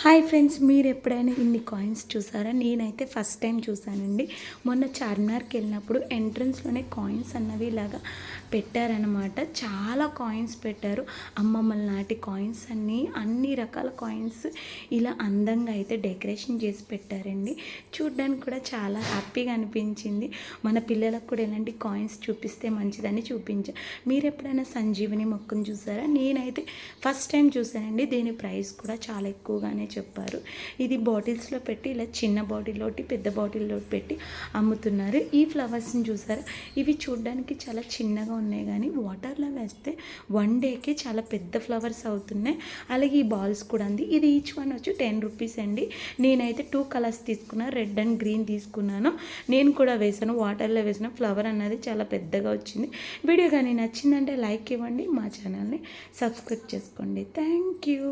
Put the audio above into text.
Hi friends, మీరు ఎప్పుడైనా ఇన్ని కాయిన్స్ చూసారా? నేనైతే ఫస్ట్ టైం చూసానండి. మొన్న చార్మినార్కి వెళ్ళినప్పుడు ఎంట్రన్స్లోనే కాయిన్స్ అన్నవి ఇలాగా పెట్టారనమాట. చాలా కాయిన్స్ పెట్టారు. అమ్మమ్మల నాటి కాయిన్స్ అన్ని రకాల కాయిన్స్ ఇలా అందంగా అయితే డెకరేషన్ చేసి పెట్టారండి. చూడ్డానికి కూడా చాలా హ్యాపీగా అనిపించింది. మన పిల్లలకు కూడా ఇలాంటి కాయిన్స్ చూపిస్తే మంచిదని చూపించారు. మీరు ఎప్పుడైనా సంజీవని మొక్కను చూసారా? నేనైతే ఫస్ట్ టైం చూసానండి. దీని ప్రైస్ కూడా చాలా ఎక్కువగానే చెప్పారు. ఇది బాటిల్స్లో పెట్టి ఇలా చిన్న బాటిల్లోటి పెద్ద బాటిల్లో పెట్టి అమ్ముతున్నారు. ఈ ఫ్లవర్స్ని చూసారా? ఇవి చూడడానికి చాలా చిన్నగా ఉన్నాయి, కానీ వాటర్లో వేస్తే 1 డేకి చాలా పెద్ద ఫ్లవర్స్ అవుతున్నాయి. అలాగే ఈ బాల్స్ కూడా ఉంది. ఇది ఈచ్ వన్ వచ్చి 10 రూపీస్ అండి. నేనైతే 2 కలర్స్ తీసుకున్నాను, రెడ్ అండ్ గ్రీన్ తీసుకున్నాను. నేను కూడా వేసాను, వాటర్లో వేసిన ఫ్లవర్ అన్నది చాలా పెద్దగా వచ్చింది. వీడియో కానీ నచ్చిందంటే లైక్ ఇవ్వండి, మా ఛానల్ని సబ్స్క్రైబ్ చేసుకోండి. Thank you.